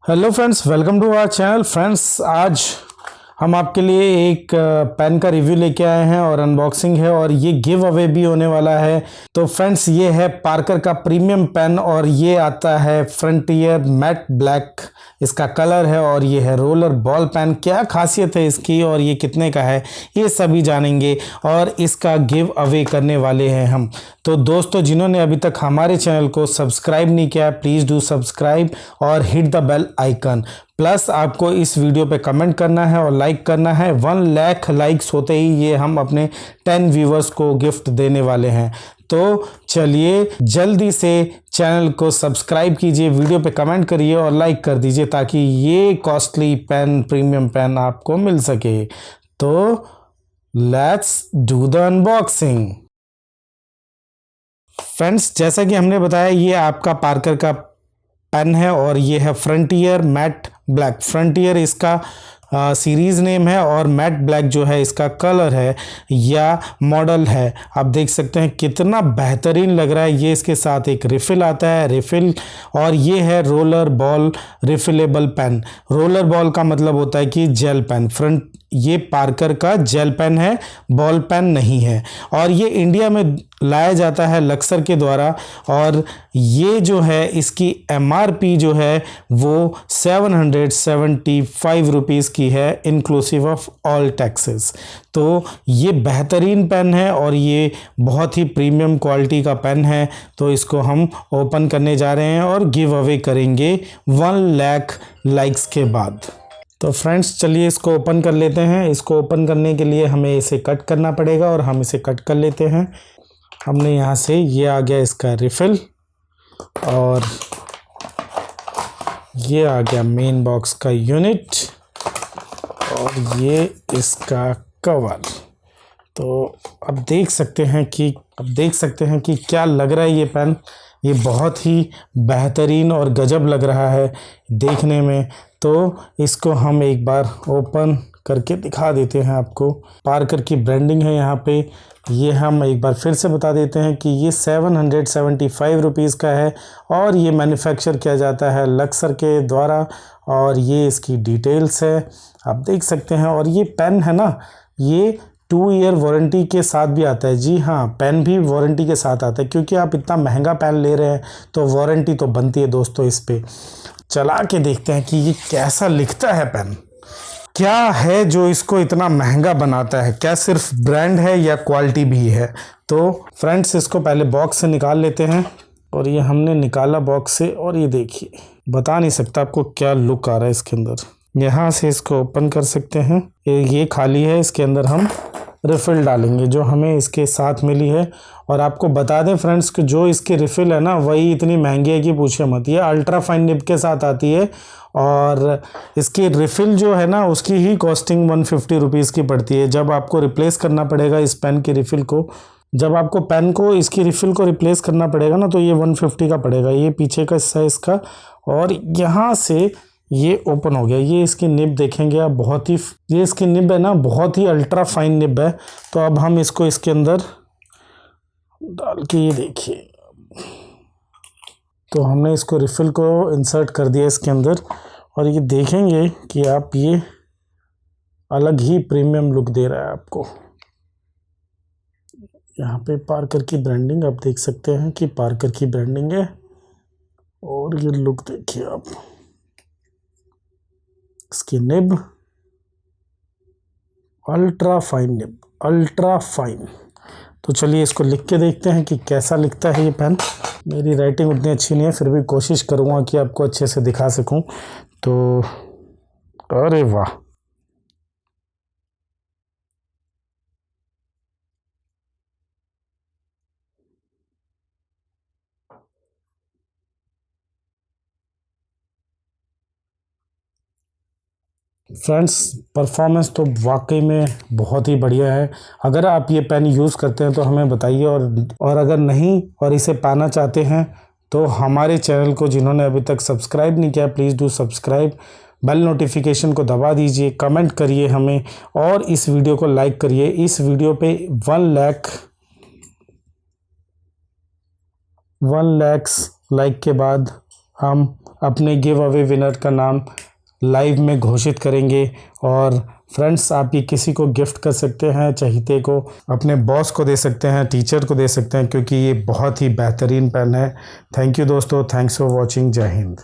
Hello friends, welcome to our channel. Friends, आज हम आपके लिए एक पेन का रिव्यू लेके आए हैं और अनबॉक्सिंग है और ये गिव अवे भी होने वाला है। तो फ्रेंड्स, ये है पार्कर का प्रीमियम पेन और ये आता है फ्रंटियर मैट ब्लैक, इसका कलर है और ये है रोलर बॉल पेन। क्या खासियत है इसकी और ये कितने का है, ये सभी जानेंगे और इसका गिव अवे करने वाले हैं हम। तो दोस्तों, जिन्होंने अभी तक हमारे चैनल को सब्सक्राइब नहीं किया, प्लीज़ डू सब्सक्राइब और hit the bell icon. Plus आपको इस वीडियो पे कमेंट करना है और लाइक करना है। 1 लाख लाइक्स होते ही ये हम अपने 10 व्यूवर्स को गिफ्ट देने वाले हैं। तो चलिए जल्दी से चैनल को सब्सक्राइब कीजिए, वीडियो पे कमेंट करिए और लाइक कर दीजिए ताकि ये कॉस्टली पेन, प्रीमियम पेन आपको मिल सके। तो let's do the unboxing. Friends, जैसा कि हमने बताया, ये आपका पार्कर का पेन है और ये है फ्रंटियर मैट ब्लैक। फ्रंटियर इसका सीरीज़ नेम है और मैट ब्लैक जो है इसका कलर है या मॉडल है। आप देख सकते हैं कितना बेहतरीन लग रहा है। ये इसके साथ एक रिफ़िल आता है, रिफ़िल, और ये है roller ball refillable pen. Roller ball का मतलब होता है कि जेल पेन। फ्रंट ये पार्कर का जेल पेन है, बॉल पेन नहीं है। और ये इंडिया में लाया जाता है लक्सर के द्वारा और ये जो है इसकी MRP जो है वो 775 रुपीज़ की है, इंक्लूसिव ऑफ ऑल टैक्सेस। तो ये बेहतरीन पेन है और ये बहुत ही प्रीमियम क्वालिटी का पेन है। तो इसको हम ओपन करने जा रहे हैं और गिव अवे करेंगे 1 लाख लाइक्स के बाद। तो फ्रेंड्स, चलिए इसको ओपन कर लेते हैं। इसको ओपन करने के लिए हमें इसे कट करना पड़ेगा और हम इसे कट कर लेते हैं। हमने यहाँ से, ये आ गया इसका रिफ़िल और ये आ गया मेन बॉक्स का यूनिट और ये इसका कवर। तो अब देख सकते हैं कि क्या लग रहा है ये पेन। ये बहुत ही बेहतरीन और गजब लग रहा है देखने में। तो इसको हम एक बार ओपन करके दिखा देते हैं आपको। पार्कर की ब्रांडिंग है यहाँ पे। ये हम एक बार फिर से बता देते हैं कि ये 775 रुपीज़ का है और ये मैन्युफैक्चर किया जाता है लक्सर के द्वारा और ये इसकी डिटेल्स है, आप देख सकते हैं। और ये पेन है ना, ये 2 ईयर वारंटी के साथ भी आता है। जी हाँ, पेन भी वारंटी के साथ आता है क्योंकि आप इतना महंगा पेन ले रहे हैं तो वारंटी तो बनती है दोस्तों इस पे। चला के देखते हैं कि ये कैसा लिखता है पेन। क्या है जो इसको इतना महंगा बनाता है? क्या सिर्फ ब्रांड है या क्वालिटी भी है? तो फ्रेंड्स, इसको पहले बॉक्स से निकाल लेते हैं और ये हमने निकाला बॉक्स से और ये देखिए, बता नहीं सकता आपको क्या लुक आ रहा है इसके अंदर। यहाँ से इसको ओपन कर सकते हैं। ये खाली है, इसके अंदर हम रिफ़िल डालेंगे जो हमें इसके साथ मिली है। और आपको बता दें फ्रेंड्स कि जो इसकी रिफ़िल है ना, वही इतनी महंगी है कि पूछे मत। ये अल्ट्रा फाइन निब के साथ आती है और इसकी रिफ़िल जो है ना, उसकी ही कॉस्टिंग 150 रुपीज़ की पड़ती है। जब आपको रिप्लेस करना पड़ेगा इस पेन की रिफ़िल को, जब आपको पेन को इसकी रिफ़िल को रिप्लेस करना पड़ेगा ना, तो ये 150 का पड़ेगा। ये पीछे का हिस्सा इसका और यहाँ से ये ओपन हो गया। ये इसकी निब देखेंगे आप, बहुत ही, ये इसकी निब है ना, बहुत ही अल्ट्रा फाइन निब है। तो अब हम इसको इसके अंदर डाल के, ये देखिए, तो हमने इसको रिफ़िल को इंसर्ट कर दिया इसके अंदर और ये देखेंगे कि आप, ये अलग ही प्रीमियम लुक दे रहा है आपको। यहाँ पे पार्कर की ब्रांडिंग आप देख सकते हैं कि पार्कर की ब्रांडिंग है और ये लुक देखिए आप, इसकी nib ultra fine nib, ultra fine. तो चलिए इसको लिख के देखते हैं कि कैसा लिखता है ये पेन। मेरी राइटिंग उतनी अच्छी नहीं है, फिर भी कोशिश करूँगा कि आपको अच्छे से दिखा सकूँ। तो अरे वाह, फ्रेंड्स, परफॉर्मेंस तो वाकई में बहुत ही बढ़िया है। अगर आप ये पेन यूज़ करते हैं तो हमें बताइए और अगर नहीं और इसे पाना चाहते हैं तो हमारे चैनल को जिन्होंने अभी तक सब्सक्राइब नहीं किया, please do subscribe, bell notification को दबा दीजिए, कमेंट करिए हमें और इस वीडियो को लाइक करिए। इस वीडियो पे 1 लाख लाइक के बाद हम अपने गिव अवे विनर का नाम लाइव में घोषित करेंगे। और फ्रेंड्स, आप ये किसी को गिफ्ट कर सकते हैं, चहीते को, अपने बॉस को दे सकते हैं, टीचर को दे सकते हैं, क्योंकि ये बहुत ही बेहतरीन पेन है। थैंक यू दोस्तों, थैंक्स फॉर वॉचिंग। जय हिंद।